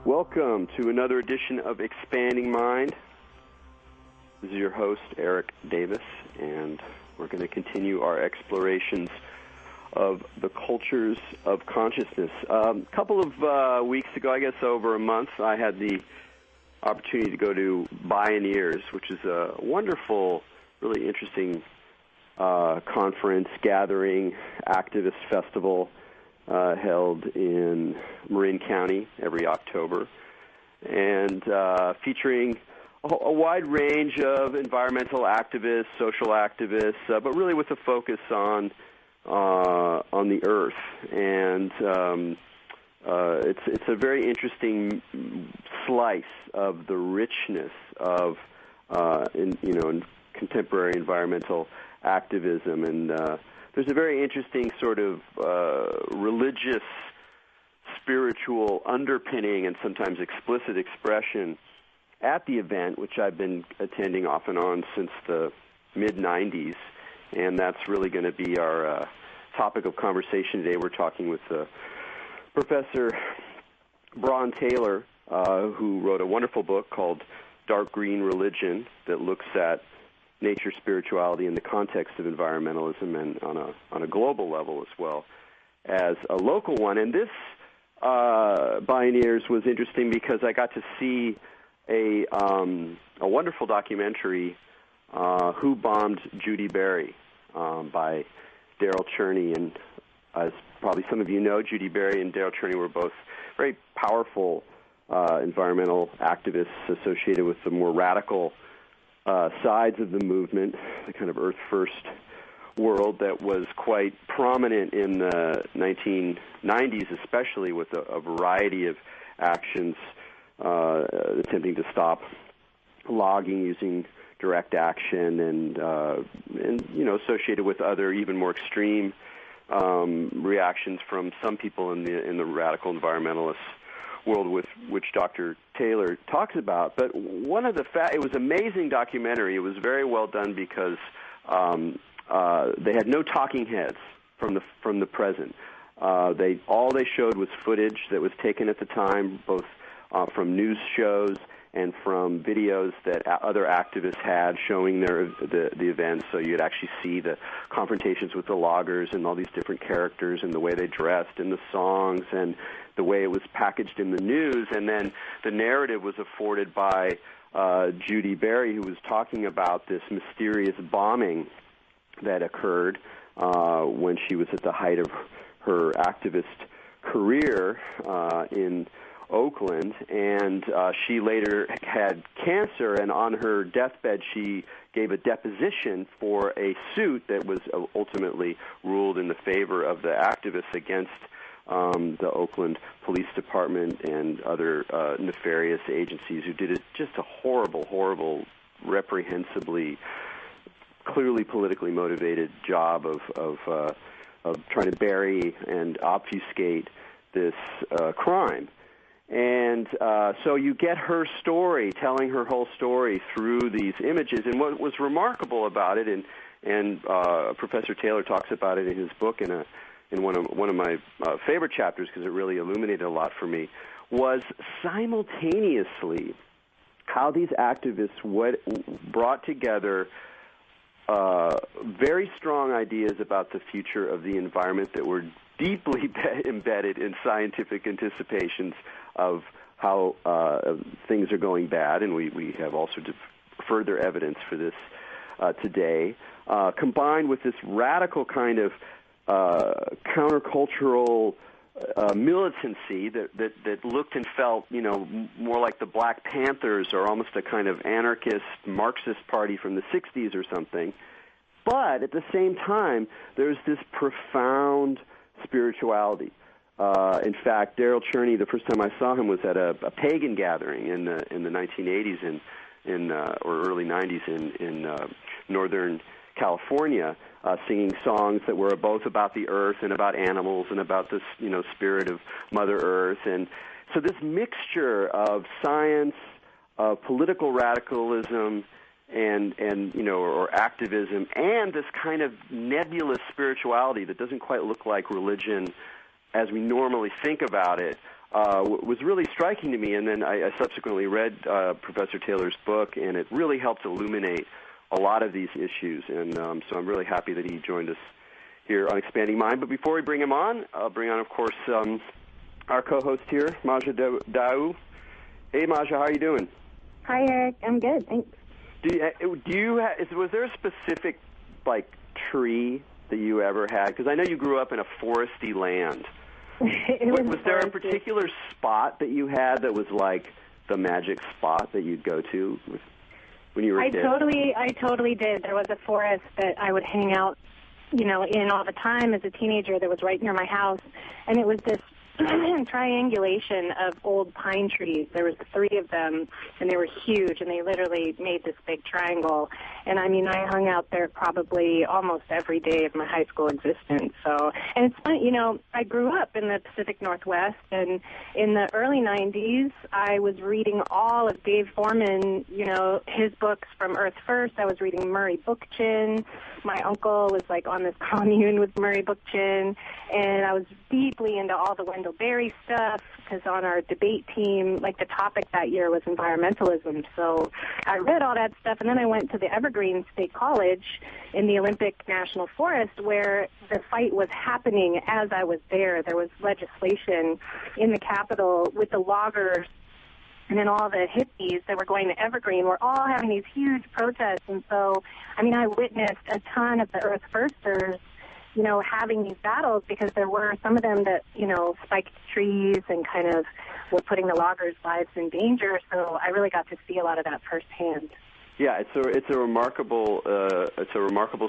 Welcome to another edition of Expanding Mind. This is your host, Erik Davis, and we're going to continue our explorations of the cultures of consciousness. A couple of weeks ago, I guess over a month, I had the opportunity to go to Bioneers, which is a wonderful, really interesting conference, gathering, activist festival held in Marin County every October, and featuring a wide range of environmental activists, social activists, but really with a focus on the Earth. And it's a very interesting slice of the richness of in contemporary environmental activism. And there's a very interesting sort of religious, spiritual underpinning and sometimes explicit expression at the event, which I've been attending off and on since the mid-'90s. And that's really going to be our topic of conversation today. We're talking with Professor Bron Taylor, who wrote a wonderful book called Dark Green Religion that looks at nature, spirituality in the context of environmentalism and on a global level as well as a local one. And this Bioneers was interesting because I got to see a wonderful documentary, Who Bombed Judy Berry, by Daryl Cherney. And as probably some of you know, Judy Berry and Daryl Cherney were both very powerful environmental activists associated with the more radical sides of the movement, the kind of Earth First world that was quite prominent in the 1990s, especially with a variety of actions attempting to stop logging using direct action and associated with other even more extreme reactions from some people in the radical environmentalist world, with which Dr. Taylor talks about. But one of it was an amazing documentary. It was very well done because they had no talking heads from the present. All they showed was footage that was taken at the time, both from news shows and from videos that other activists had showing the events. So you'd actually see the confrontations with the loggers and all these different characters and the way they dressed and the songs and the way it was packaged in the news. And then the narrative was afforded by Judy Berry, who was talking about this mysterious bombing that occurred when she was at the height of her activist career in Oakland, and she later had cancer, and on her deathbed she gave a deposition for a suit that was ultimately ruled in the favor of the activists against the Oakland Police Department and other nefarious agencies who did just a horrible, reprehensibly, clearly politically motivated job of trying to bury and obfuscate this crime. And so you get her story, telling her whole story through these images. And what was remarkable about it, and Professor Taylor talks about it in his book in one of my favorite chapters because it really illuminated a lot for me, was simultaneously how these activists brought together very strong ideas about the future of the environment that were deeply embedded in scientific anticipations of how things are going bad, and we have all sorts of further evidence for this today, combined with this radical kind of countercultural militancy that looked and felt, more like the Black Panthers or almost a kind of anarchist Marxist party from the 60s or something. But at the same time, there's this profound spirituality. In fact, Daryl Cherney, the first time I saw him was at a pagan gathering in the 1980s or early 90s in Northern California, singing songs that were both about the earth and about animals and about this, spirit of Mother Earth. And so this mixture of science, of political radicalism, and or activism, and this kind of nebulous spirituality that doesn't quite look like religion as we normally think about it, was really striking to me. And then I subsequently read Professor Taylor's book, and it really helped illuminate a lot of these issues. And so I'm really happy that he joined us here on Expanding Mind. But before we bring him on, I'll bring on, of course, our co-host here, Maja Dau. Hey, Maja, how are you doing? Hi, Erik. I'm good, thanks. Was there a specific, tree that you ever had? Because I know you grew up in a foresty land. Was there a particular spot that you had that was like the magic spot that you'd go to when you were a kid? I totally did. There was a forest that I would hang out, in all the time as a teenager that was right near my house, and it was this triangulation of old pine trees. There was 3 of them, and they were huge, and they literally made this big triangle. And I hung out there probably almost every day of my high school existence. So, and it's funny, I grew up in the Pacific Northwest, and in the early 90s, I was reading all of Dave Foreman, his books from Earth First. I was reading Murray Bookchin. My uncle was on this commune with Murray Bookchin, and I was deeply into all the Wendell Berry stuff, because on our debate team, the topic that year was environmentalism. So I read all that stuff, and then I went to the Evergreen State College in the Olympic National Forest, where the fight was happening as I was there. There was legislation in the Capitol with the loggers, and then all the hippies that were going to Evergreen were all having these huge protests. And so, I witnessed a ton of the Earth Firsters, having these battles, because there were some of them that, spiked trees and kind of were putting the loggers' lives in danger. So I really got to see a lot of that firsthand. Yeah, it's a remarkable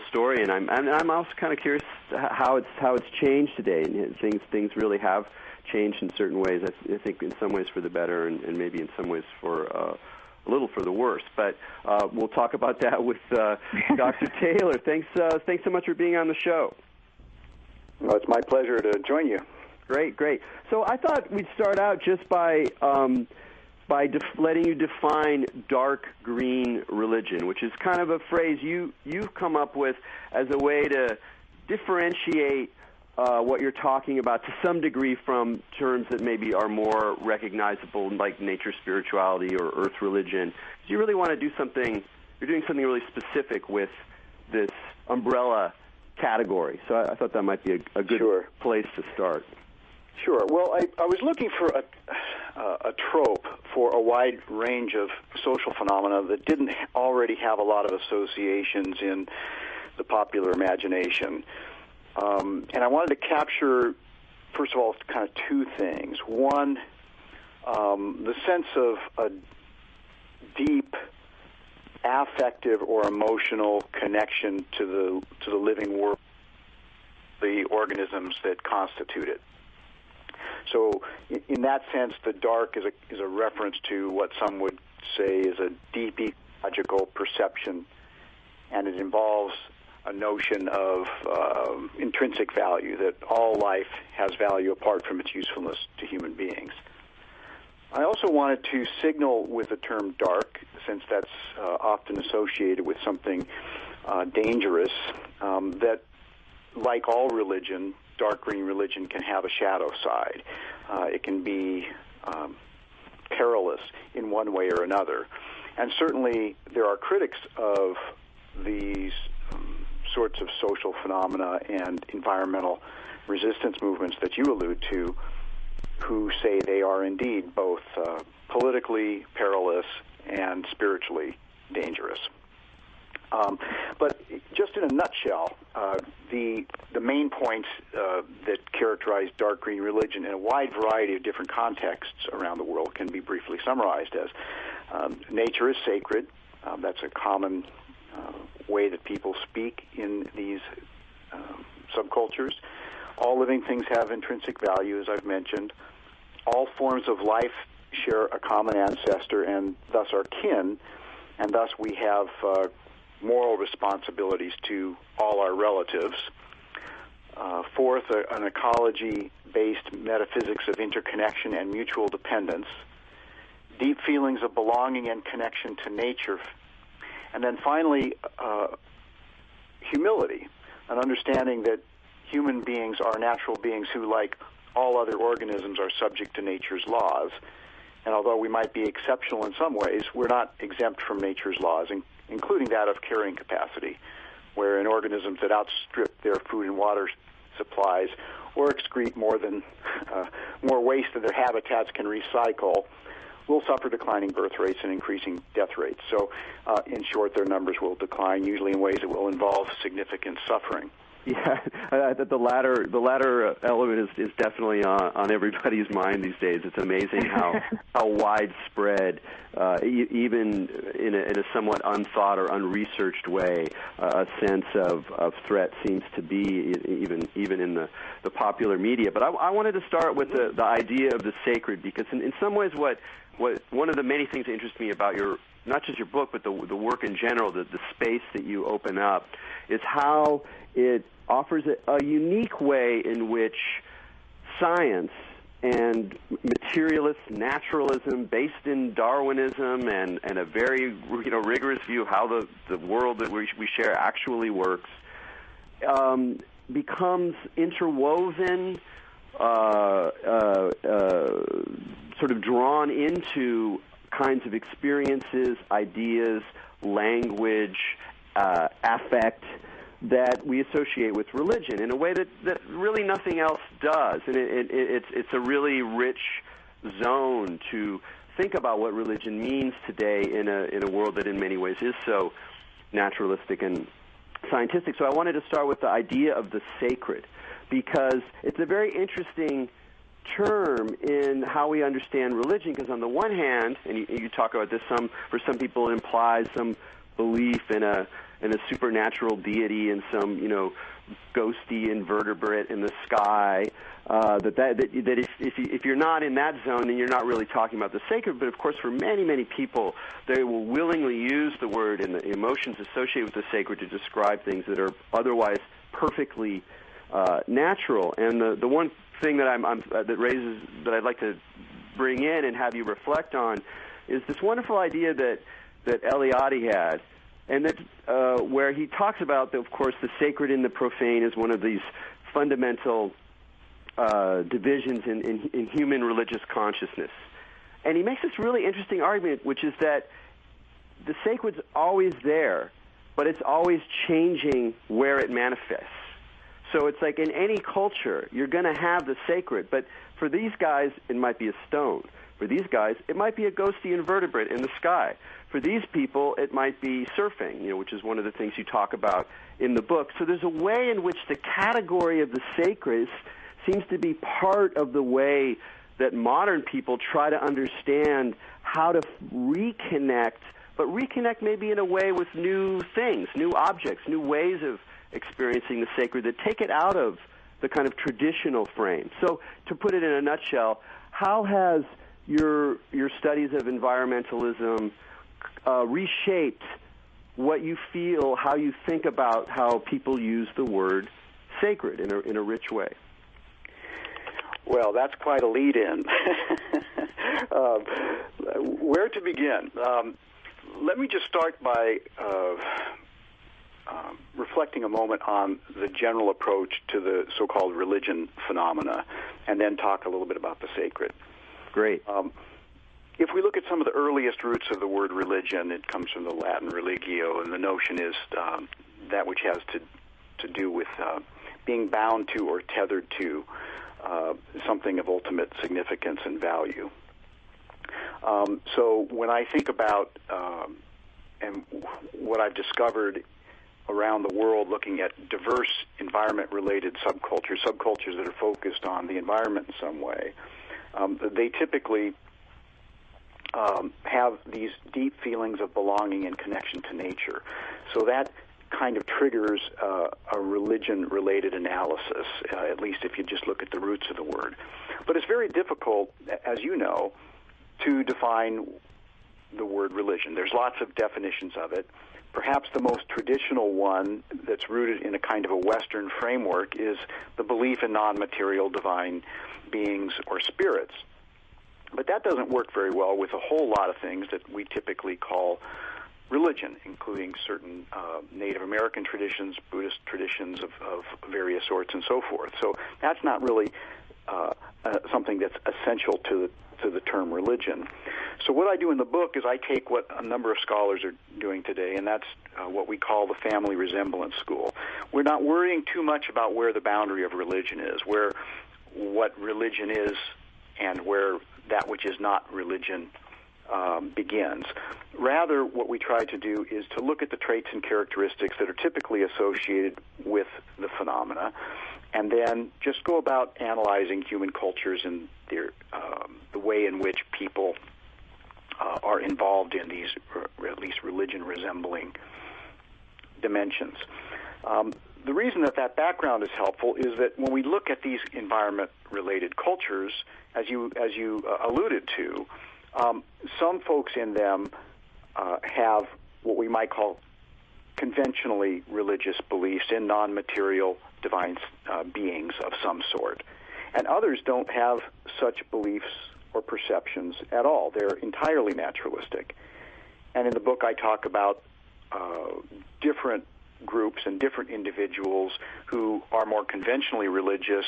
story, and I'm also kind of curious how it's changed today. And things really have changed in certain ways. I think in some ways for the better, and maybe in some ways for a little for the worse. But we'll talk about that with Dr. Taylor. Thanks so much for being on the show. Well, it's my pleasure to join you. Great. So I thought we'd start out just by letting you define dark green religion, which is kind of a phrase you've come up with as a way to differentiate what you're talking about to some degree from terms that maybe are more recognizable, like nature spirituality or earth religion. So you really want to do something. You're doing something really specific with this umbrella category. So I thought that might be a good place to start. Sure. Well, I was looking for a trope for a wide range of social phenomena that didn't already have a lot of associations in the popular imagination. And I wanted to capture, first of all, kind of 2 things. One, the sense of a deep affective or emotional connection to the living world, the organisms that constitute it. So in that sense, the dark is a reference to what some would say is a deep ecological perception, and it involves a notion of intrinsic value, that all life has value apart from its usefulness to human beings. I also wanted to signal with the term dark, since that's often associated with something dangerous, that like all religion, dark green religion can have a shadow side. It can be perilous in one way or another. And certainly there are critics of these sorts of social phenomena and environmental resistance movements that you allude to, who say they are indeed both politically perilous and spiritually dangerous. But just in a nutshell, the main points that characterize dark green religion in a wide variety of different contexts around the world can be briefly summarized as nature is sacred. That's a common way that people speak in these subcultures. All living things have intrinsic value, as I've mentioned. All forms of life share a common ancestor and thus are kin, and thus we have moral responsibilities to all our relatives. Fourth, an ecology-based metaphysics of interconnection and mutual dependence. Deep feelings of belonging and connection to nature. And then finally, humility, an understanding that human beings are natural beings who, like all other organisms are subject to nature's laws. And although we might be exceptional in some ways, we're not exempt from nature's laws, including that of carrying capacity, where in organisms that outstrip their food and water supplies or excrete more waste than their habitats can recycle, will suffer declining birth rates and increasing death rates. So, in short, their numbers will decline, usually in ways that will involve significant suffering. Yeah, the latter element is definitely on everybody's mind these days. It's amazing how widespread, even in a somewhat unthought or unresearched way, a sense of threat seems to be even in the popular media. But I wanted to start with the idea of the sacred, because in some ways what one of the many things that interest me about not just your book, but the work in general, the space that you open up, is how it offers a unique way in which science and materialist naturalism based in Darwinism and a very rigorous view of how the world that we share actually works becomes interwoven, sort of drawn into kinds of experiences, ideas, language, affect that we associate with religion in a way that really nothing else does. And it's a really rich zone to think about what religion means today in a world that in many ways is so naturalistic and scientific. So I wanted to start with the idea of the sacred, because it's a very interesting term in how we understand religion, because on the one hand, and you talk about this, for some people it implies some belief in a supernatural deity and some ghosty invertebrate in the sky. That if you're not in that zone, then you're not really talking about the sacred. But of course, for many people, they will willingly use the word and the emotions associated with the sacred to describe things that are otherwise perfectly natural. And the one thing that that I'd like to bring in and have you reflect on is this wonderful idea that Eliade had, and that where he talks about, of course, the sacred and the profane is one of these fundamental divisions in human religious consciousness. And he makes this really interesting argument, which is that the sacred's always there, but it's always changing where it manifests. So it's like in any culture, you're going to have the sacred, but for these guys, it might be a stone. For these guys, it might be a ghosty invertebrate in the sky. For these people, it might be surfing, which is one of the things you talk about in the book. So there's a way in which the category of the sacred seems to be part of the way that modern people try to understand how to reconnect, but reconnect maybe in a way with new things, new objects, new ways of experiencing the sacred that take it out of the kind of traditional frame. So to put it in a nutshell, how has your studies of environmentalism reshaped what you feel, how you think about how people use the word sacred in a rich way? Well, that's quite a lead-in. Where to begin? Let me just start by reflecting a moment on the general approach to the so-called religion phenomena, and then talk a little bit about the sacred. Great. If we look at some of the earliest roots of the word religion, it comes from the Latin religio, and the notion is that which has to do with being bound to or tethered to something of ultimate significance and value. So when I think about and what I've discovered around the world looking at diverse environment-related subcultures that are focused on the environment in some way, they typically have these deep feelings of belonging and connection to nature. So that kind of triggers a religion-related analysis, at least if you just look at the roots of the word. But it's very difficult, as you know, to define the word religion. There's lots of definitions of it. Perhaps the most traditional one that's rooted in a kind of a Western framework is the belief in non-material divine beings or spirits. But that doesn't work very well with a whole lot of things that we typically call religion, including certain Native American traditions, Buddhist traditions of various sorts, and so forth. So that's not really something that's essential to the term religion. So what I do in the book is I take what a number of scholars are doing today, and that's what we call the family resemblance school. We're not worrying too much about where the boundary of religion is, where what religion is and where that which is not religion begins. Rather, what we try to do is to look at the traits and characteristics that are typically associated with the phenomena, and then just go about analyzing human cultures and the way in which people are involved in these, or at least religion-resembling dimensions. The reason that background is helpful is that when we look at these environment-related cultures, as you alluded to, some folks in them have what we might call conventionally religious beliefs in non-material divine beings of some sort. And others don't have such beliefs or perceptions at all. They're entirely naturalistic. And in the book I talk about different groups and different individuals who are more conventionally religious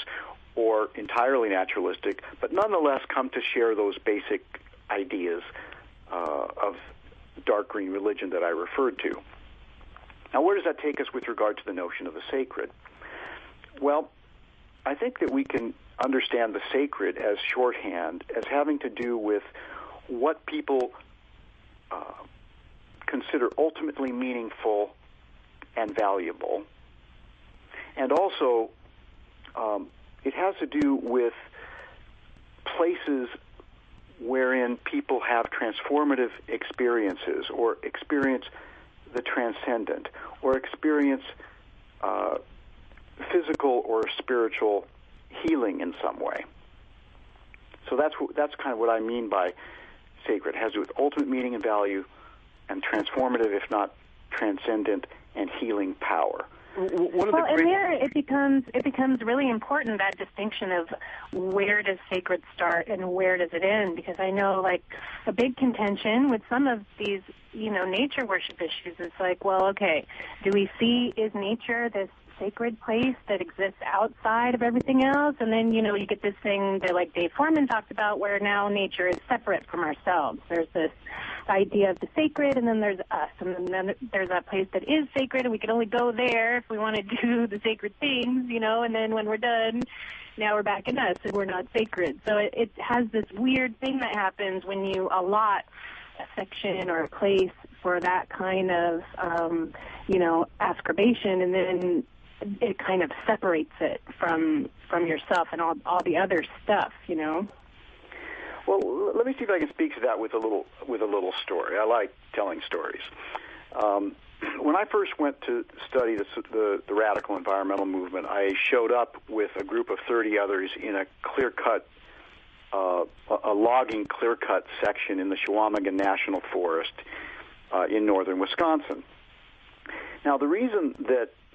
or entirely naturalistic, but nonetheless come to share those basic ideas of dark green religion that I referred to. Now, where does that take us with regard to the notion of the sacred? Well, I think that we can understand the sacred as shorthand, as having to do with what people consider ultimately meaningful and valuable. And also, it has to do with places wherein people have transformative experiences, or experience the transcendent, or experience physical or spiritual healing in some way. So that's kind of what I mean by sacred. It has to do with ultimate meaning and value, and transformative, if not transcendent, and healing power. There it becomes really important, that distinction of where does sacred start and where does it end, because I know, like, a big contention with some of these, nature worship issues is like, well, okay, do we see, is nature this sacred place that exists outside of everything else? And then, you get this thing that, like Dave Foreman talked about, where now nature is separate from ourselves. There's this idea of the sacred, and then there's us, and then there's that place that is sacred, and we can only go there if we want to do the sacred things, and then when we're done, now we're back in us, and we're not sacred. So it has this weird thing that happens when you allot a section or a place for that kind of, ascribation, and then it kind of separates it from yourself and all the other stuff, Well, let me see if I can speak to that with a little story. I like telling stories. When I first went to study the radical environmental movement, I showed up with a group of 30 others in a logging clear-cut section in the Chequamegon National Forest in northern Wisconsin. Now, the reason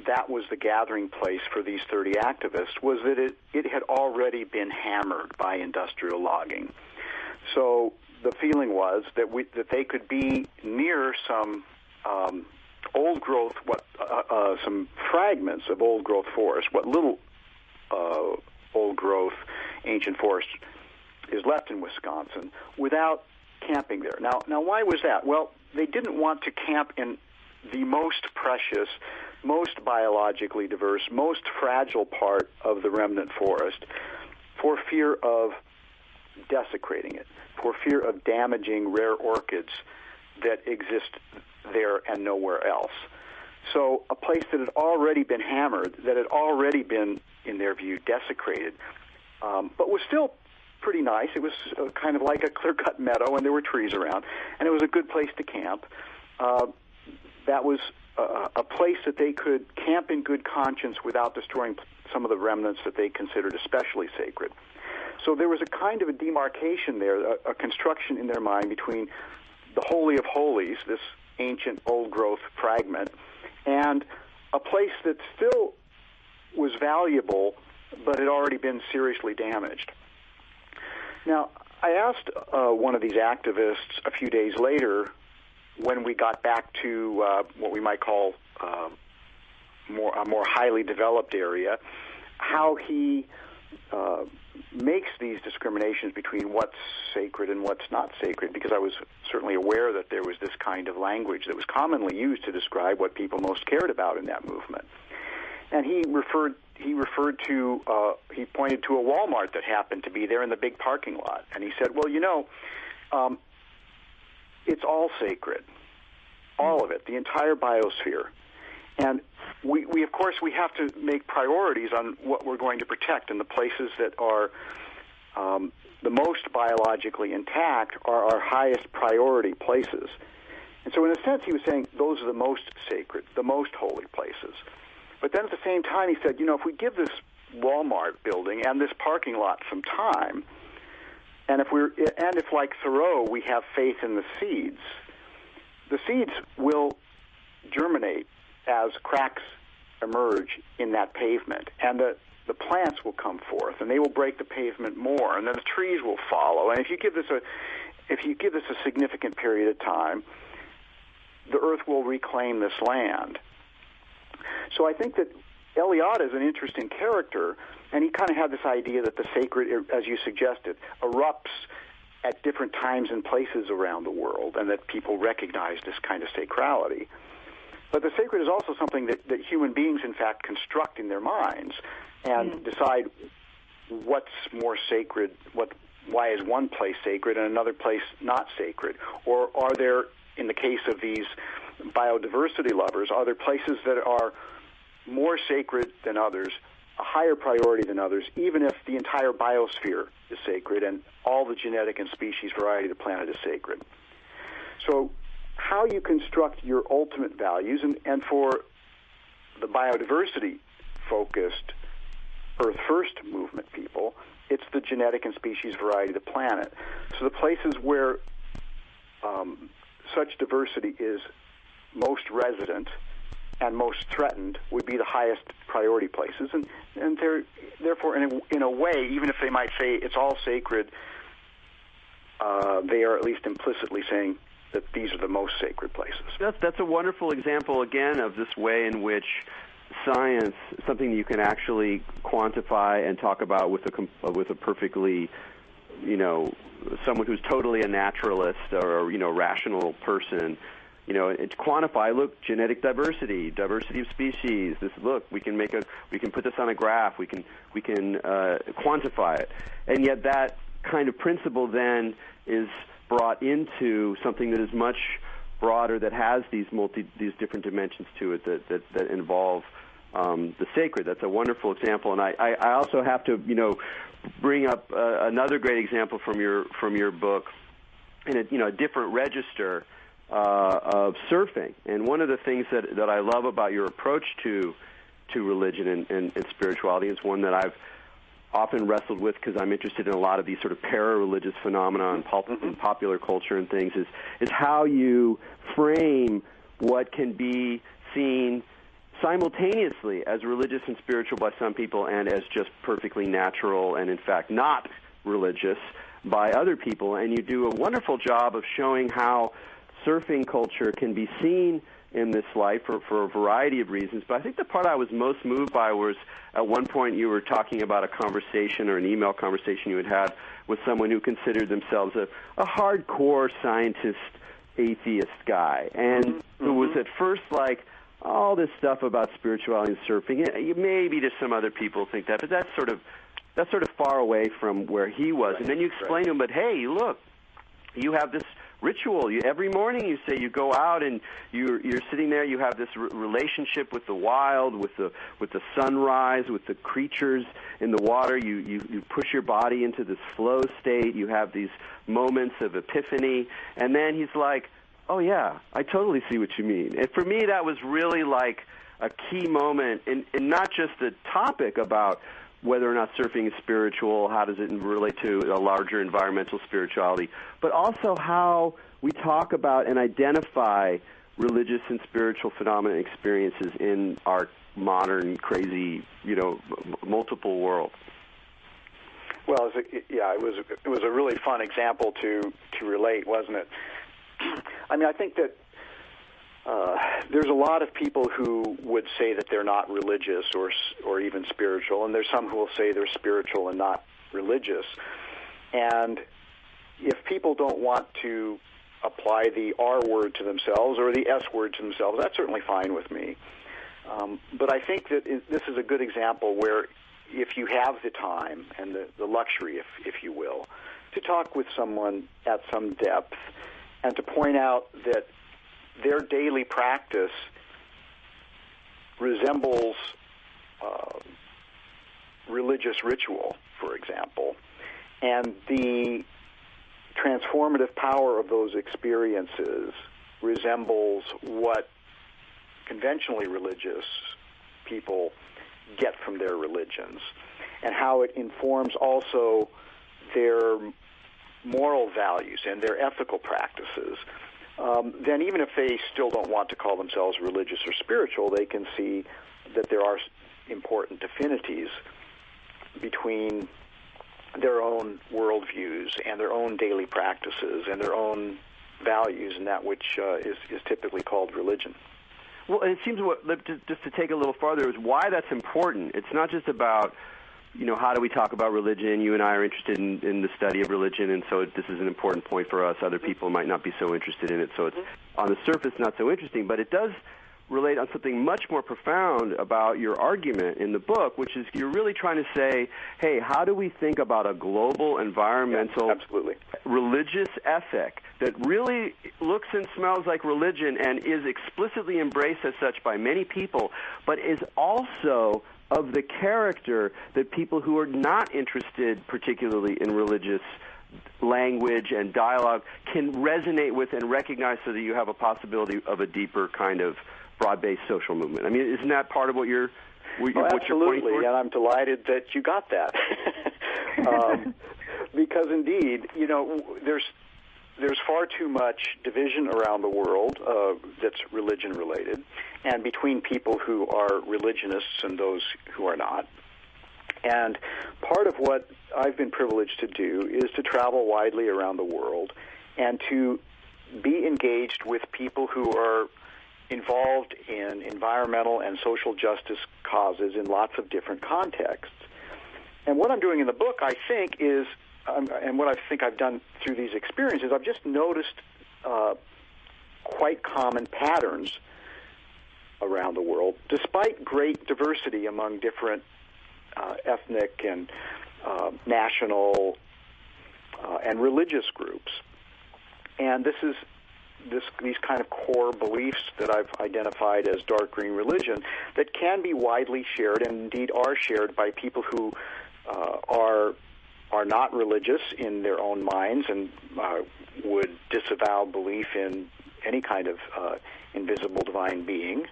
that was the gathering place for these 30 activists was that it had already been hammered by industrial logging. So the feeling was that they could be near some old growth, some fragments of old growth forest, what little old growth ancient forest is left in Wisconsin, without camping there. Now, why was that? Well, they didn't want to camp in the most precious, most biologically diverse, most fragile part of the remnant forest for fear of desecrating it, for fear of damaging rare orchids that exist there and nowhere else. So a place that had already been hammered, that had already been, in their view, desecrated, but was still pretty nice. It was kind of like a clear-cut meadow, and there were trees around, and it was a good place to camp. That was a place that they could camp in good conscience without destroying some of the remnants that they considered especially sacred. So there was a kind of a demarcation there, a construction in their mind between the Holy of Holies, this ancient old-growth fragment, and a place that still was valuable but had already been seriously damaged. Now, I asked one of these activists a few days later, when we got back to what we might call a more highly developed area, how he makes these discriminations between what's sacred and what's not sacred, because I was certainly aware that there was this kind of language that was commonly used to describe what people most cared about in that movement. And he pointed to a Walmart that happened to be there in the big parking lot, and he said, well, it's all sacred, all of it, the entire biosphere. And we of course, we have to make priorities on what we're going to protect, and the places that are the most biologically intact are our highest priority places. And so in a sense, he was saying those are the most sacred, the most holy places. But then at the same time, he said, if we give this Walmart building and this parking lot some time, and if like Thoreau, we have faith in the seeds will germinate as cracks emerge in that pavement, and the plants will come forth, and they will break the pavement more, and then the trees will follow. And if you give this a significant period of time, the earth will reclaim this land. So I think that Eliade is an interesting character, and he kind of had this idea that the sacred, as you suggested, erupts at different times and places around the world, and that people recognize this kind of sacrality. But the sacred is also something that human beings, in fact, construct in their minds and decide what's more sacred, why is one place sacred and another place not sacred? Or are there, in the case of these biodiversity lovers, are there places that are more sacred than others, a higher priority than others, even if the entire biosphere is sacred and all the genetic and species variety of the planet is sacred? So how you construct your ultimate values, and for the biodiversity-focused Earth First movement people, it's the genetic and species variety of the planet. So the places where such diversity is most resident and most threatened would be the highest priority places, and they're, therefore, in a way, even if they might say it's all sacred, they are at least implicitly saying that these are the most sacred places. That's a wonderful example, again, of this way in which science, something you can actually quantify and talk about with a perfectly, someone who's totally a naturalist or rational person. And to quantify, look, genetic diversity of species. We can put this on a graph. We can quantify it, and yet that kind of principle then is brought into something that is much broader, that has these different dimensions to it that involve the sacred. That's a wonderful example, and I also have to bring up another great example from your book in a different register of surfing. And one of the things that I love about your approach to religion and spirituality is one that I've often wrestled with, because I'm interested in a lot of these sort of para-religious phenomena in popular culture and things, is how you frame what can be seen simultaneously as religious and spiritual by some people and as just perfectly natural and, in fact, not religious by other people. And you do a wonderful job of showing how surfing culture can be seen in this life for a variety of reasons. But I think the part I was most moved by was at one point you were talking about a conversation or an email conversation you had with someone who considered themselves a hardcore scientist, atheist guy, and who was at first like, all this stuff about spirituality and surfing, maybe to some other people think that, but that's sort of far away from where he was. And then you explain to him, but hey, look, you have this ritual. Every morning you say you go out and you're sitting there. You have this relationship with the wild, with the sunrise, with the creatures in the water. You push your body into this flow state. You have these moments of epiphany, and then he's like, "Oh yeah, I totally see what you mean." And for me, that was really like a key moment in not just the topic about whether or not surfing is spiritual, how does it relate to a larger environmental spirituality, but also how we talk about and identify religious and spiritual phenomena and experiences in our modern, crazy, multiple world. Well, it was a really fun example to relate, wasn't it? I mean, I think that there's a lot of people who would say that they're not religious or even spiritual, and there's some who will say they're spiritual and not religious. And if people don't want to apply the R word to themselves or the S word to themselves, that's certainly fine with me. But I think that this is a good example where if you have the time and the luxury, if you will, to talk with someone at some depth and to point out that their daily practice resembles religious ritual, for example, and the transformative power of those experiences resembles what conventionally religious people get from their religions, and how it informs also their moral values and their ethical practices, then even if they still don't want to call themselves religious or spiritual, they can see that there are important affinities between their own worldviews and their own daily practices and their own values and that which is typically called religion. Well, it seems just to take a little farther is why that's important. It's not just about, how do we talk about religion? You and I are interested in the study of religion, and so this is an important point for us. Other people might not be so interested in it, so it's on the surface not so interesting, but it does relate on something much more profound about your argument in the book, which is you're really trying to say, hey, how do we think about a global environmental religious ethic that really looks and smells like religion and is explicitly embraced as such by many people, but is also of the character that people who are not interested particularly in religious language and dialogue can resonate with and recognize, so that you have a possibility of a deeper kind of broad-based social movement. I mean, isn't that part of what you're pointing towards? Absolutely, and I'm delighted that you got that. Because indeed, there's far too much division around the world that's religion-related, and between people who are religionists and those who are not. And part of what I've been privileged to do is to travel widely around the world and to be engaged with people who are involved in environmental and social justice causes in lots of different contexts. And what I'm doing in the book, I think, is, and what I think I've done through these experiences, I've just noticed quite common patterns around the world, despite great diversity among different ethnic and national and religious groups. And these kind of core beliefs that I've identified as dark green religion that can be widely shared, and indeed are shared by people who are not religious in their own minds and would disavow belief in any kind of invisible divine being,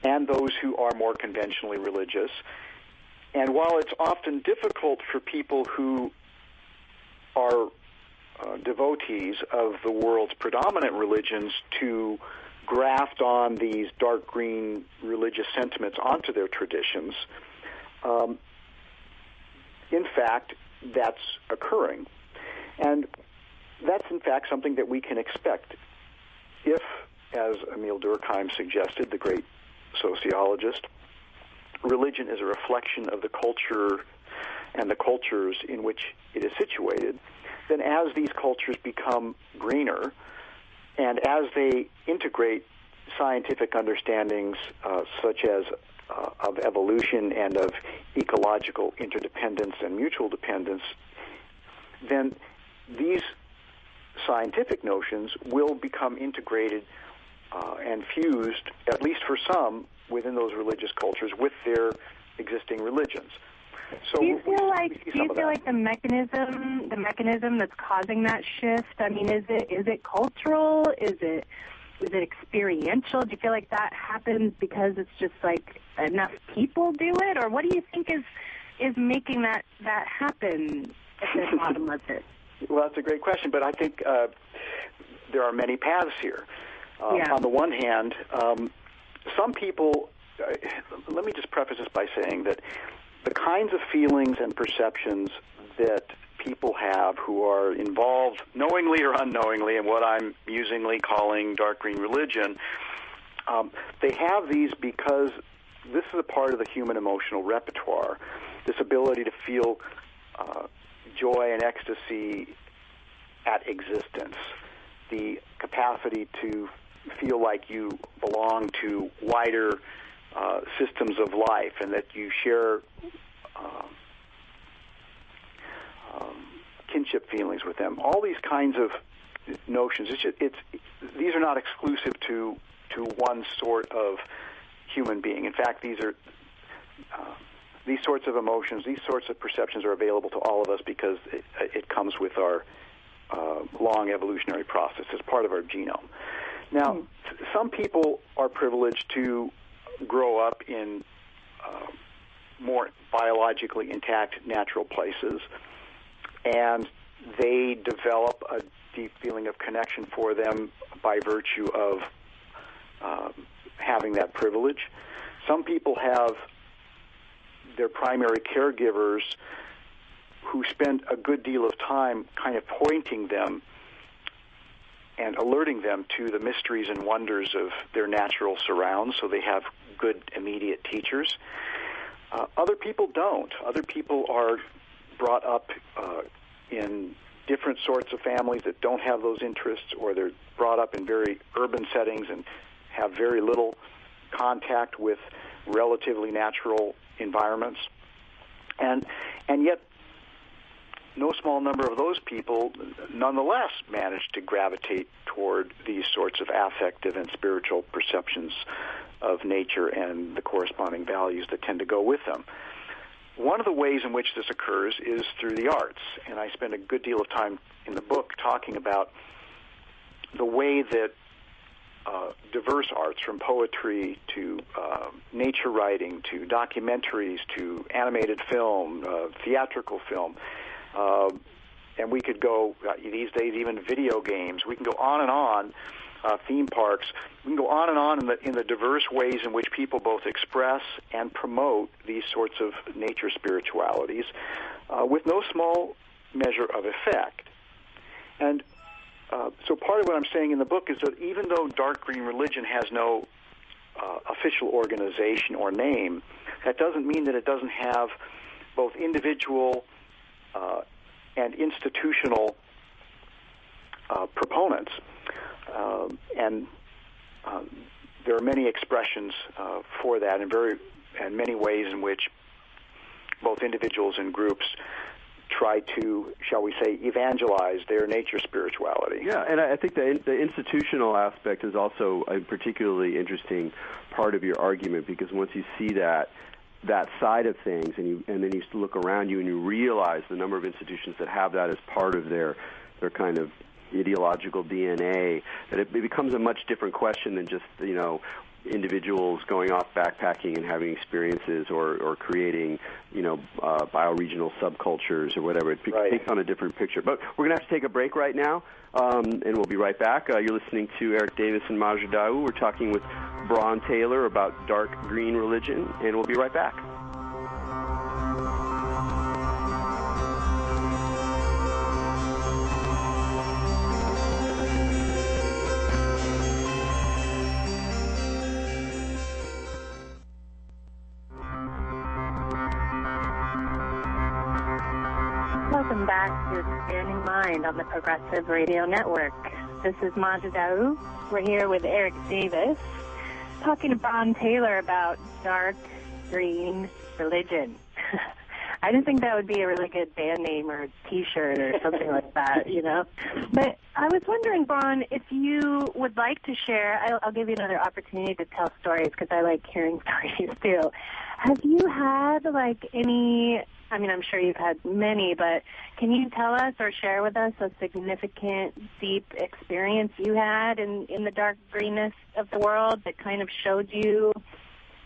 and those who are more conventionally religious. And while it's often difficult for people who are devotees of the world's predominant religions to graft on these dark green religious sentiments onto their traditions, in fact, that's occurring. And that's, in fact, something that we can expect if, as Emil Durkheim suggested, the great sociologist, religion is a reflection of the culture and the cultures in which it is situated, then as these cultures become greener and as they integrate scientific understandings such as of evolution and of ecological interdependence and mutual dependence, then these scientific notions will become integrated and fused, at least for some, within those religious cultures with their existing religions. So do you feel like the mechanism that's causing that shift? I mean, is it cultural? Is it experiential? Do you feel like that happens because it's just like enough people do it, or what do you think is making that happen at the bottom of it? Well, that's a great question, but I think there are many paths here. On the one hand, some people, let me just preface this by saying that the kinds of feelings and perceptions that people have who are involved, knowingly or unknowingly, in what I'm musingly calling dark green religion, they have these because this is a part of the human emotional repertoire, this ability to feel joy and ecstasy at existence, the capacity to feel like you belong to wider systems of life and that you share kinship feelings with them. All these kinds of notions. These are not exclusive to one sort of human being. In fact, these sorts of emotions, these sorts of perceptions are available to all of us because it comes with our long evolutionary process as part of our genome. Now, some people are privileged to grow up in more biologically intact natural places, and they develop a deep feeling of connection for them by virtue of having that privilege. Some people have their primary caregivers who spend a good deal of time kind of pointing them and alerting them to the mysteries and wonders of their natural surrounds, so they have good immediate teachers. Other people don't. Other people are brought up in different sorts of families that don't have those interests, or they're brought up in very urban settings and have very little contact with relatively natural environments. And yet, no small number of those people nonetheless manage to gravitate toward these sorts of affective and spiritual perceptions of nature and the corresponding values that tend to go with them. One of the ways in which this occurs is through the arts, and I spend a good deal of time in the book talking about the way that diverse arts, from poetry to nature writing to documentaries to animated film, theatrical film, and we could go, these days, even video games. We can go on and on, theme parks. We can go on and on in the diverse ways in which people both express and promote these sorts of nature spiritualities with no small measure of effect. And so part of what I'm saying in the book is that even though dark green religion has no official organization or name, that doesn't mean that it doesn't have both individual and institutional proponents. And there are many expressions for that, and many ways in which both individuals and groups try to, shall we say, evangelize their nature spirituality. Yeah, and I think the institutional aspect is also a particularly interesting part of your argument, because once you see that side of things, and then you look around you and you realize the number of institutions that have that as part of their kind of ideological DNA, that it becomes a much different question than just, individuals going off backpacking and having experiences or creating, bioregional subcultures or whatever. It takes on a different picture. But we're going to have to take a break right now, and we'll be right back. You're listening to Erik Davis and Maja Daou. We're talking with Bron Taylor about dark green religion, and we'll be right back. Welcome back to Expanding Mind on the Progressive Radio Network. This is Maja Daou. We're here with Erik Davis, talking to Bron Taylor about dark green religion. I didn't think that would be a really good band name or T-shirt or something like that, But I was wondering, Bron, if you would like to share, I'll give you another opportunity to tell stories because I like hearing stories too. Have you had any, I'm sure you've had many, but can you tell us or share with us a significant, deep experience you had in the dark greenness of the world that kind of showed you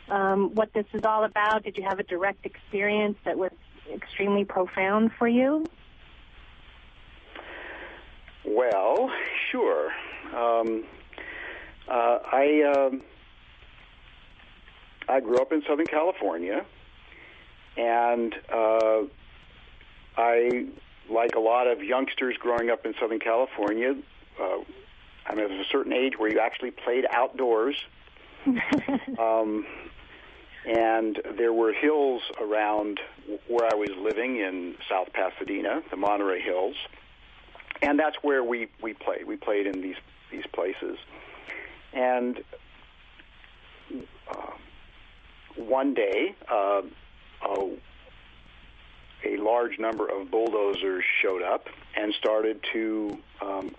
what this is all about? Did you have a direct experience that was extremely profound for you? Well, sure. I grew up in Southern California, and I like a lot of youngsters growing up in Southern California, there's a certain age where you actually played outdoors. And there were hills around where I was living in South Pasadena, the Monterey Hills, and that's where we played. We played in these places. And one day, a large number of bulldozers showed up and started to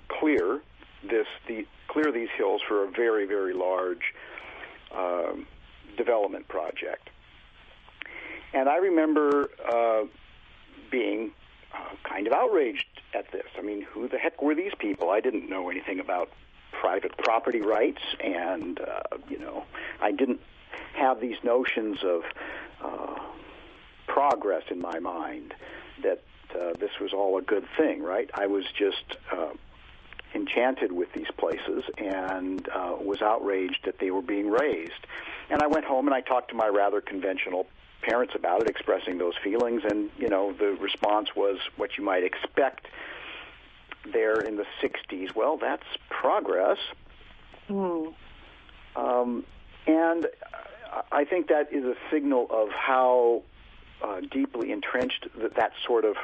clear these hills for a very, very large development project. And I remember being kind of outraged at this. I mean, who the heck were these people? I didn't know anything about private property rights, and I didn't have these notions of progress in my mind, that this was all a good thing, right? I was just enchanted with these places and was outraged that they were being razed. And I went home and I talked to my rather conventional parents about it, expressing those feelings, and the response was what you might expect there in the 60s. Well, that's progress. And I think that is a signal of how deeply entrenched that sort of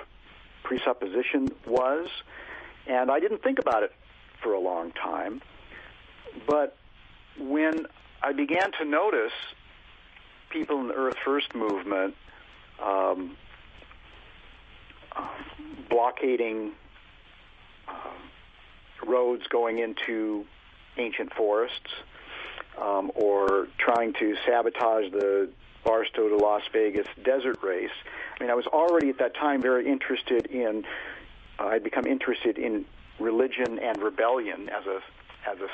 presupposition was. And I didn't think about it for a long time. But when I began to notice people in the Earth First movement blockading roads going into ancient forests, or trying to sabotage the Barstow to Las Vegas desert race, I mean, I was already at that time very interested in, I'd become interested in religion and rebellion as a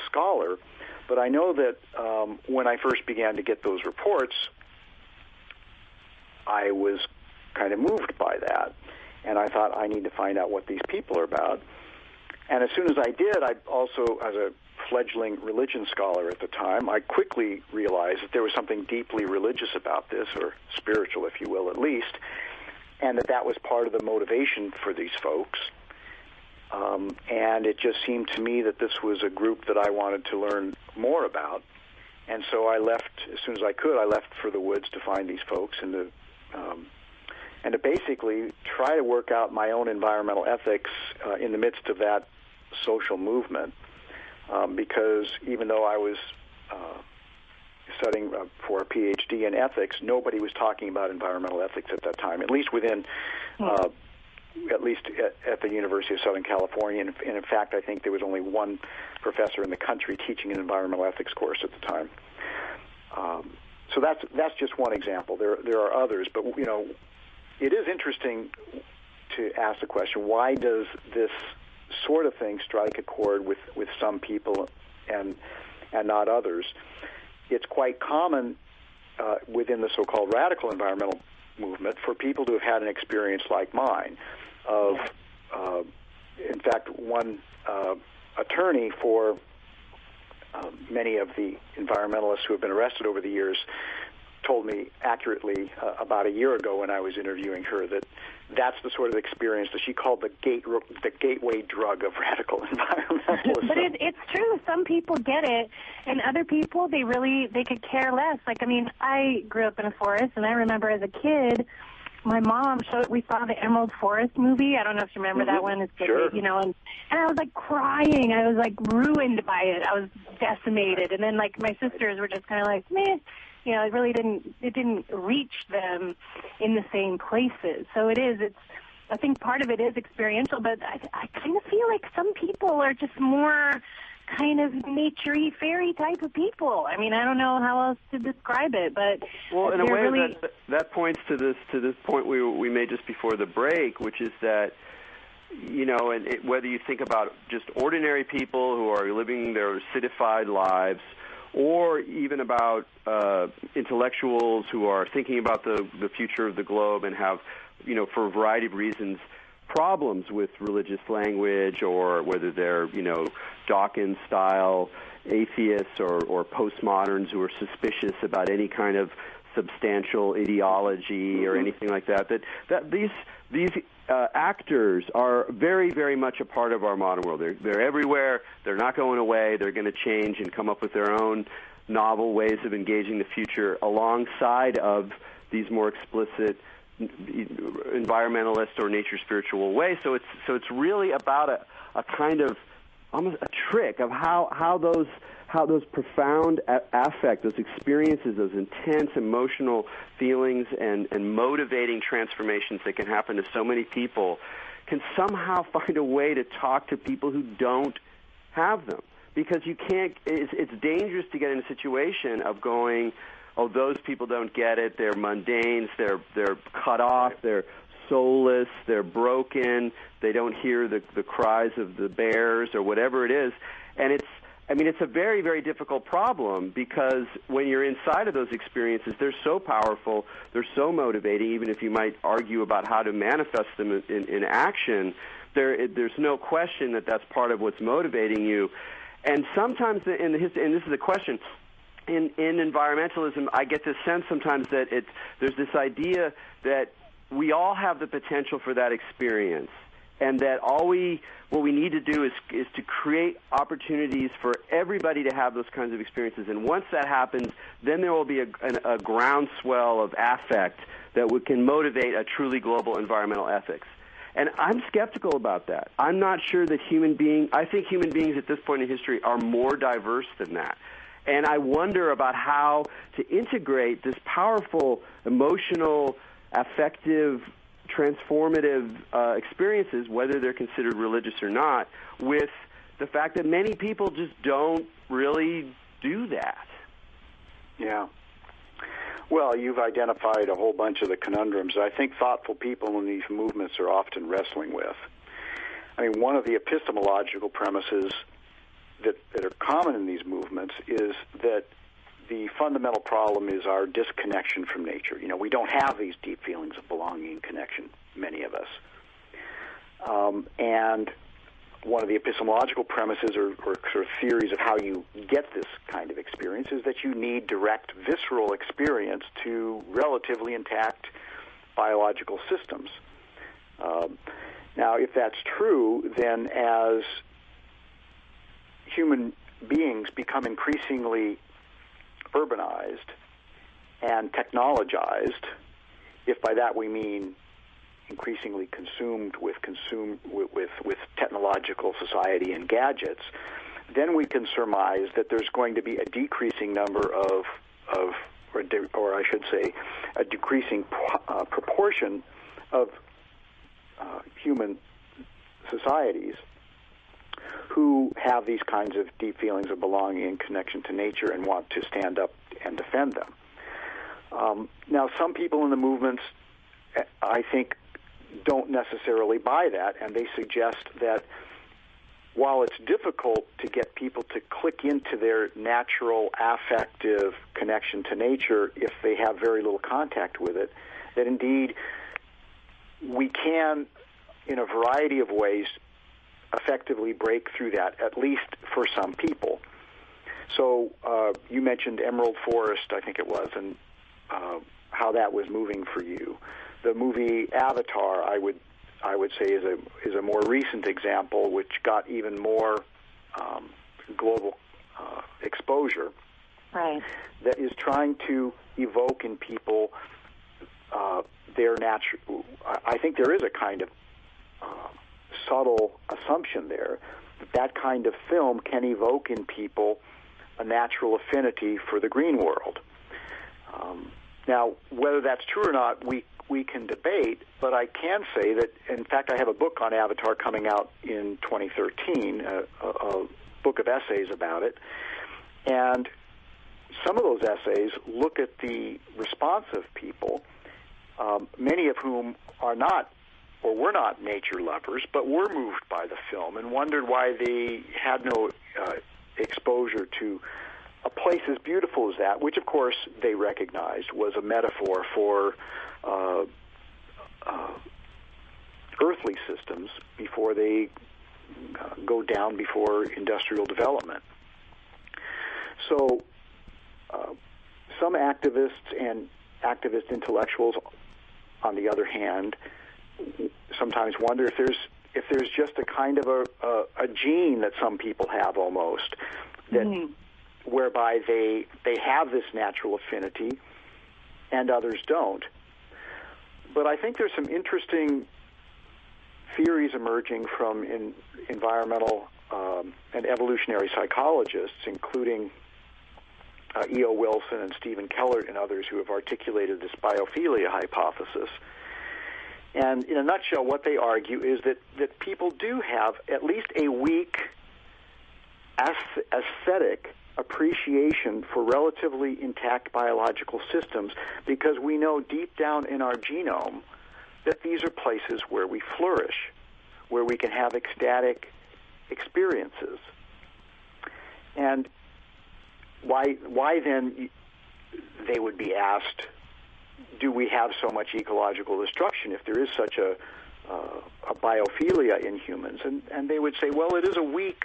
scholar, but I know that when I first began to get those reports, I was kind of moved by that, and I thought, I need to find out what these people are about. And as soon as I did, I also, as a fledgling religion scholar at the time, I quickly realized that there was something deeply religious about this, or spiritual, if you will, at least, and that was part of the motivation for these folks. And it just seemed to me that this was a group that I wanted to learn more about. And so I left, as soon as I could, I left for the woods to find these folks and to basically try to work out my own environmental ethics in the midst of that social movement. Because even though I was studying for a PhD in ethics, nobody was talking about environmental ethics at that time, at least at the University of Southern California. And in fact, I think there was only one professor in the country teaching an environmental ethics course at the time. So that's just one example. There are others, but it is interesting to ask the question: why does this sort of thing strike a chord with some people and not others? It's quite common within the so-called radical environmental movement for people to have had an experience like mine. In fact, one attorney for many of the environmentalists who have been arrested over the years told me accurately about a year ago when I was interviewing her that that's the sort of experience that she called the gateway drug of radical environmentalism. But it's true. Some people get it, and other people, they could care less. Like, I mean, I grew up in a forest, and I remember as a kid, my mom we saw the Emerald Forest movie. I don't know if you remember that one. It's sure. And I was like crying. I was like ruined by it. I was decimated. And then like my sisters were just kind of like, meh. It really didn't reach them in the same places. So I think part of it is experiential, but I kind of feel like some people are just more kind of nature-y, fairy type of people. I mean, I don't know how else to describe it, but well, in a way, that points to this point we made just before the break, which is that whether you think about just ordinary people who are living their citified lives, or even about intellectuals who are thinking about the future of the globe and have, for a variety of reasons, problems with religious language, or whether they're, Dawkins-style atheists or postmoderns who are suspicious about any kind of substantial ideology or anything like that. That these actors are very, very much a part of our modern world. They're everywhere. They're not going away. They're going to change and come up with their own novel ways of engaging the future alongside of these more explicit environmentalist or nature spiritual ways. So it's really about a kind of almost a trick of how those profound affect, those experiences, those intense emotional feelings and motivating transformations that can happen to so many people can somehow find a way to talk to people who don't have them. Because you can't, it's dangerous to get in a situation of going, oh, those people don't get it, they're mundanes, they're cut off, they're soulless, they're broken, they don't hear the cries of the bears or whatever it is. And it's a very, very difficult problem because when you're inside of those experiences, they're so powerful, they're so motivating, even if you might argue about how to manifest them in action, there's no question that that's part of what's motivating you. And sometimes, and this is a question, in environmentalism, I get this sense sometimes that there's this idea that we all have the potential for that experience, and that what we need to do is to create opportunities for everybody to have those kinds of experiences. And once that happens, then there will be a groundswell of affect that can motivate a truly global environmental ethics. And I'm skeptical about that. I'm not sure that I think human beings at this point in history are more diverse than that. And I wonder about how to integrate this powerful, emotional, affective, transformative experiences, whether they're considered religious or not, with the fact that many people just don't really do that. Yeah. Well, you've identified a whole bunch of the conundrums I think thoughtful people in these movements are often wrestling with. I mean, one of the epistemological premises that are common in these movements is that the fundamental problem is our disconnection from nature. You know, we don't have these deep feelings of belonging and connection, many of us. And one of the epistemological premises or sort of theories of how you get this kind of experience is that you need direct visceral experience to relatively intact biological systems. Now, if that's true, then as human beings become increasingly urbanized and technologized, if by that we mean increasingly consumed with technological society and gadgets, then we can surmise that there's going to be a decreasing number or I should say, a decreasing proportion of human societies who have these kinds of deep feelings of belonging and connection to nature and want to stand up and defend them. Now, some people in the movements, I think, don't necessarily buy that, and they suggest that while it's difficult to get people to click into their natural affective connection to nature if they have very little contact with it, that indeed we can, in a variety of ways, effectively break through that, at least for some people. So you mentioned Emerald Forest, I think it was, and how that was moving for you. The movie Avatar, I would say, is a more recent example, which got even more global exposure. Right. That is trying to evoke in people their natural. I think there is a kind of subtle assumption there that kind of film can evoke in people a natural affinity for the green world. Now, whether that's true or not, we can debate, but I can say that, in fact, I have a book on Avatar coming out in 2013, a book of essays about it, and some of those essays look at the response of people, many of whom are not or were not nature lovers, but were moved by the film and wondered why they had no exposure to a place as beautiful as that, which, of course, they recognized was a metaphor for earthly systems before they go down before industrial development. So some activists and activist intellectuals, on the other hand, sometimes wonder if there's just a kind of a gene that some people have almost, that whereby they have this natural affinity and others don't. But I think there's some interesting theories emerging from environmental and evolutionary psychologists, including E.O. Wilson and Stephen Kellert and others, who have articulated this biophilia hypothesis. And in a nutshell, what they argue is that people do have at least a weak aesthetic appreciation for relatively intact biological systems, because we know deep down in our genome that these are places where we flourish, where we can have ecstatic experiences. And why then, they would be asked, do we have so much ecological destruction if there is such a biophilia in humans? And they would say, well, it is a weak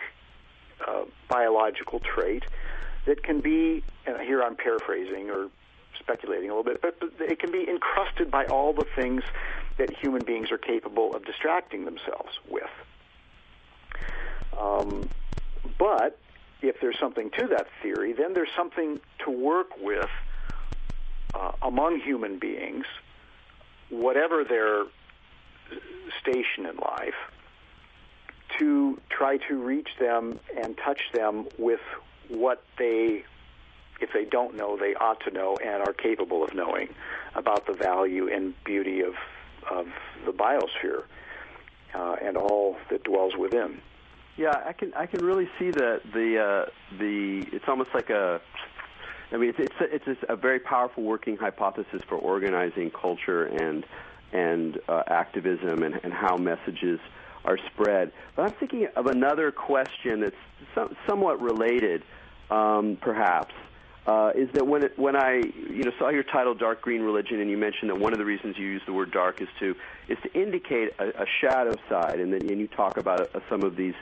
biological trait that can be, and here I'm paraphrasing or speculating a little bit, but it can be encrusted by all the things that human beings are capable of distracting themselves with. But if there's something to that theory, then there's something to work with among human beings, whatever their station in life, to try to reach them and touch them with what they, if they don't know, they ought to know and are capable of knowing about the value and beauty of the biosphere and all that dwells within. Yeah, I can really see the it's almost like it's a very powerful working hypothesis for organizing culture and activism and how messages are spread. But I'm thinking of another question that's somewhat related, perhaps. Is that when I saw your title, Dark Green Religion, and you mentioned that one of the reasons you use the word dark is to indicate a shadow side, and you talk about some of these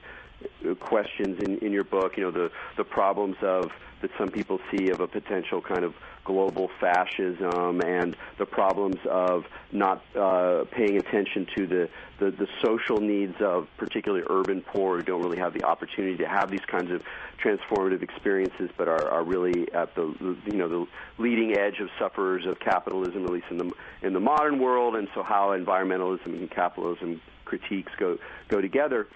questions in your book, the problems that some people see of a potential kind of global fascism, and the problems of not paying attention to the social needs of particularly urban poor who don't really have the opportunity to have these kinds of transformative experiences, but are really at the leading edge of sufferers of capitalism, at least in the modern world, and so how environmentalism and capitalism critiques go together.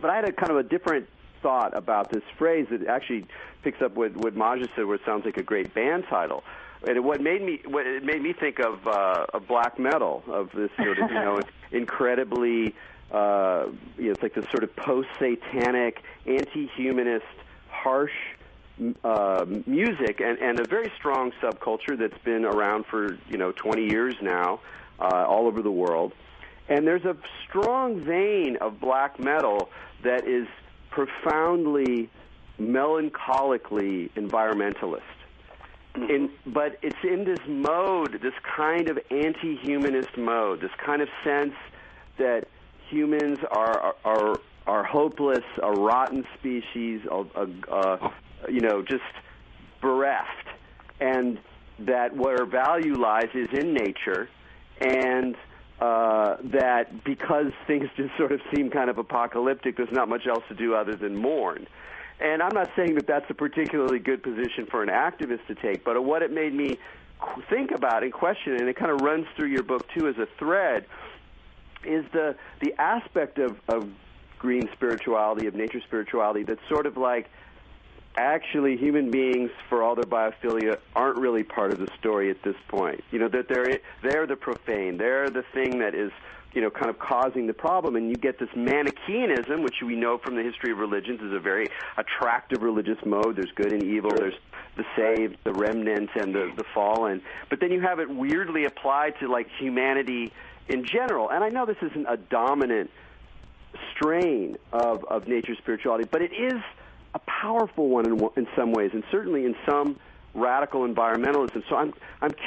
But I had a kind of a different thought about this phrase that actually picks up what Maja said, where it sounds like a great band title. And it made me think of black metal, of this sort of incredibly it's like this sort of post-satanic, anti-humanist, harsh music, and a very strong subculture that's been around for 20 years now, all over the world. And there's a strong vein of black metal that is profoundly, melancholically environmentalist. But it's in this mode, this kind of anti-humanist mode, this kind of sense that humans are hopeless, a rotten species, just bereft, and that where value lies is in nature, and that because things just sort of seem kind of apocalyptic, there's not much else to do other than mourn. And I'm not saying that that's a particularly good position for an activist to take, but what it made me think about and question, and it kind of runs through your book too as a thread, is the aspect of green spirituality, of nature spirituality, that's sort of like, actually, human beings, for all their biophilia, aren't really part of the story at this point. That they're the profane. They're the thing that is, kind of causing the problem. And you get this Manichaeanism, which we know from the history of religions is a very attractive religious mode. There's good and evil. There's the saved, the remnant, and the fallen. But then you have it weirdly applied to, like, humanity in general. And I know this isn't a dominant strain of nature spirituality, but it is a powerful one in some ways, and certainly in some radical environmentalism. So I'm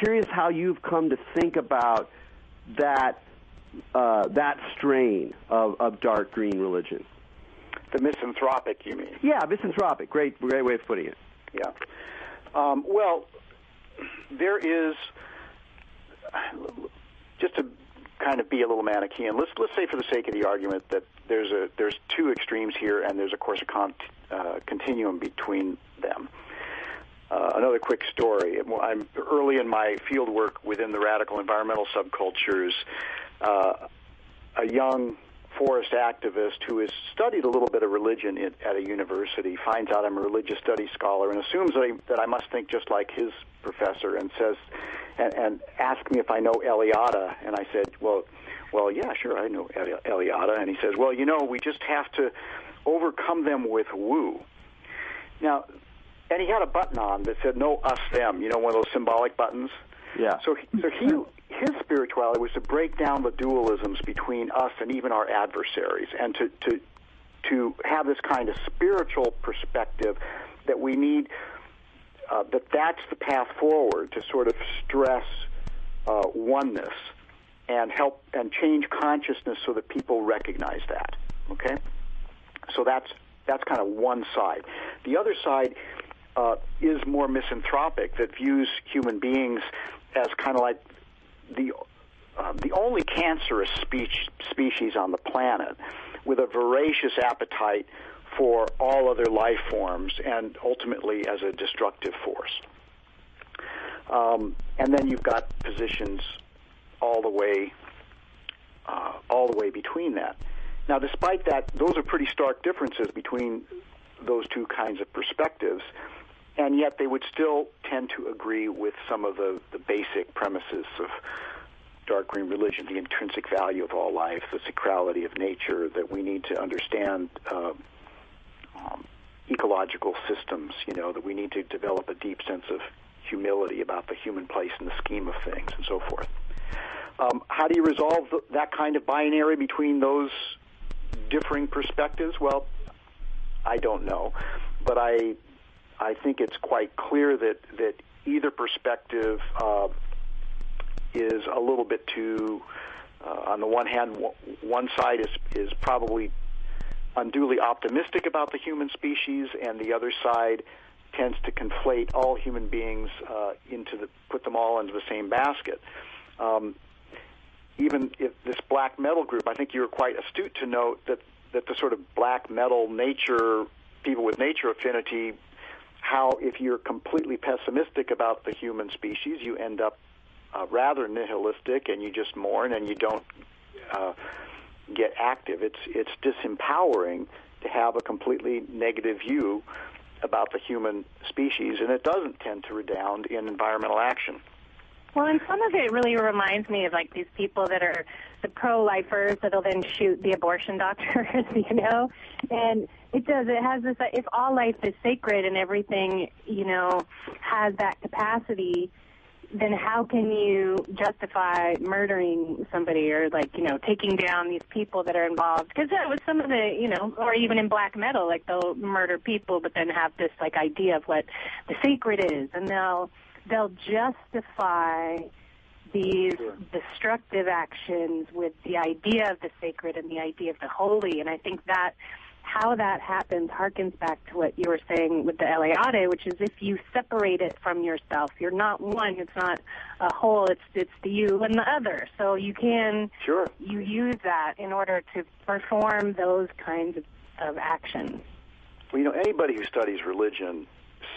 curious how you've come to think about that strain of dark green religion. The misanthropic, you mean? Yeah, misanthropic. Great way of putting it. Yeah. Well, there is kind of be a little Manichaean, let's say for the sake of the argument that there's two extremes here, and there's of course a continuum between them. Another quick story. I'm early in my field work within the radical environmental subcultures. A young forest activist who has studied a little bit of religion at a university finds out I'm a religious studies scholar and assumes that I must think just like his professor, and says, and asks me if I know Eliada, and I said, well, yeah, sure, I know Eliada, and he says, well, we just have to overcome them with woo. Now, and he had a button on that said no, us, them, one of those symbolic buttons. Yeah. So his spirituality was to break down the dualisms between us and even our adversaries, and to have this kind of spiritual perspective that we need, that's the path forward to sort of stress oneness and help and change consciousness so that people recognize that. Okay? So that's kind of one side. The other side is more misanthropic, that views human beings as kind of like the only cancerous species on the planet, with a voracious appetite for all other life forms, and ultimately as a destructive force. And then you've got positions all the way between that. Now, despite that, those are pretty stark differences between those two kinds of perspectives, and yet they would still tend to agree with some of the basic premises of dark green religion: the intrinsic value of all life, the sacrality of nature, that we need to understand ecological systems, that we need to develop a deep sense of humility about the human place in the scheme of things, and so forth. How do you resolve that kind of binary between those differing perspectives? Well, I don't know, but I think it's quite clear that either perspective is a little bit too, on the one hand, one side is probably unduly optimistic about the human species, and the other side tends to conflate all human beings put them all into the same basket. Even if this black metal group, I think you were quite astute to note that the sort of black metal people with nature affinity, how if you're completely pessimistic about the human species, you end up rather nihilistic, and you just mourn and you don't get active. It's disempowering to have a completely negative view about the human species, and it doesn't tend to redound in environmental action. Well, and some of it really reminds me of like these people that are the pro-lifers that'll then shoot the abortion doctors, and it has this, if all life is sacred and everything, has that capacity, then how can you justify murdering somebody or taking down these people that are involved? Because that was some of the, or even in black metal, like they'll murder people but then have this idea of what the sacred is, and they'll justify these destructive actions with the idea of the sacred and the idea of the holy. And I think that how that happens harkens back to what you were saying with the Eliade, which is if you separate it from yourself, you're not one, it's not a whole, it's the you and the other. So you can you use that in order to perform those kinds of actions. Well, anybody who studies religion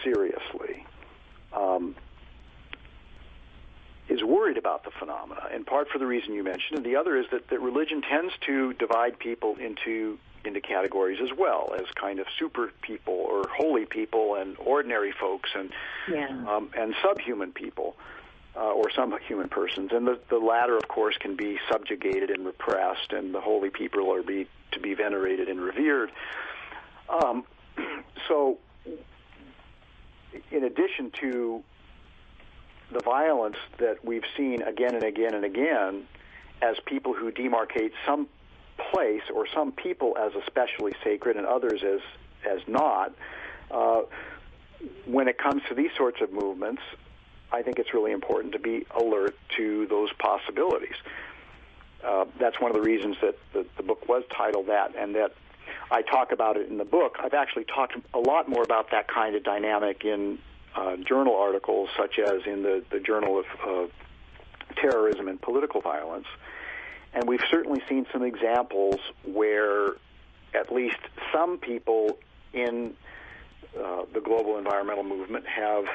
seriously is worried about the phenomena, in part for the reason you mentioned, and the other is that religion tends to divide people into categories as well, as kind of super people or holy people and ordinary folks and subhuman people or some human persons. And the latter, of course, can be subjugated and repressed, and the holy people are to be venerated and revered. So in addition to the violence that we've seen again and again and again as people who demarcate some place or some people as especially sacred and others as not, when it comes to these sorts of movements, I think it's really important to be alert to those possibilities. That's one of the reasons that the book was titled that, and that I talk about it in the book. I've actually talked a lot more about that kind of dynamic in journal articles, such as in the Journal of Terrorism and Political Violence. And we've certainly seen some examples where at least some people in the global environmental movement have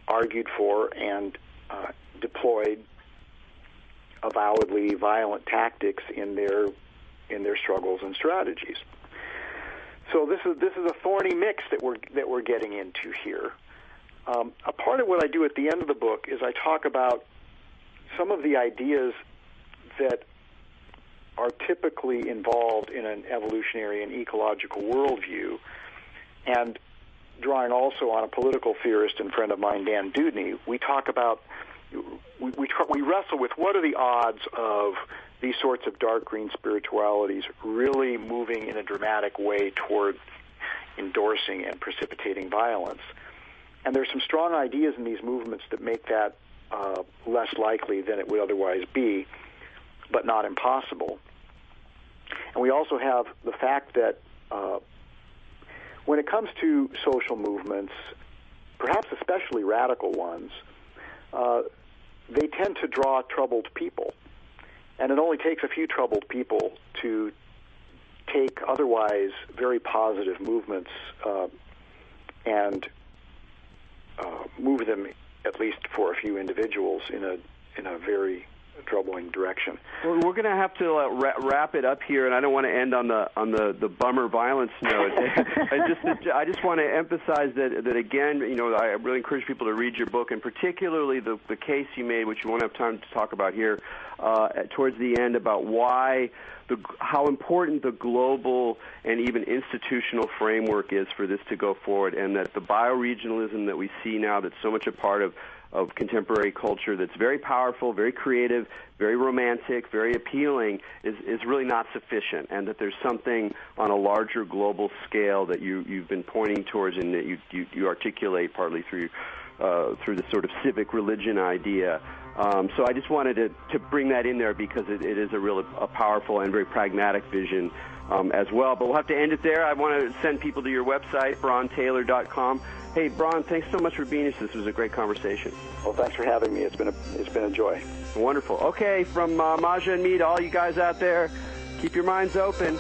argued for and deployed avowedly violent tactics in their struggles and strategies. So this is a thorny mix that we're getting into here. A part of what I do at the end of the book is I talk about some of the ideas that are typically involved in an evolutionary and ecological worldview, and drawing also on a political theorist and friend of mine, Dan Dudney, we talk about, we wrestle with what are the odds of these sorts of dark green spiritualities really moving in a dramatic way toward endorsing and precipitating violence. And there's some strong ideas in these movements that make that less likely than it would otherwise be, but not impossible. And we also have the fact that when it comes to social movements, perhaps especially radical ones, they tend to draw troubled people. And it only takes a few troubled people to take otherwise very positive movements and move them, at least for a few individuals, in a very troubling direction. Well, we're going to have to wrap it up here, and I don't want to end on the bummer violence note. I just want to emphasize that again, I really encourage people to read your book, and particularly the case you made, which we won't have time to talk about here, towards the end, about how important the global and even institutional framework is for this to go forward, and that the bioregionalism that we see now, that's so much a part of contemporary culture, that's very powerful, very creative, very romantic, very appealing, is really not sufficient, and that there's something on a larger global scale that you've been pointing towards, and that you articulate partly through the sort of civic religion idea. So I just wanted to bring that in there because it is a powerful and very pragmatic vision as well. But we'll have to end it there. I want to send people to your website, brontaylor.com. Hey, Bron, thanks so much for being here. This was a great conversation. Well, thanks for having me. It's been a joy. Wonderful. Okay, from Maja and me to all you guys out there, keep your minds open.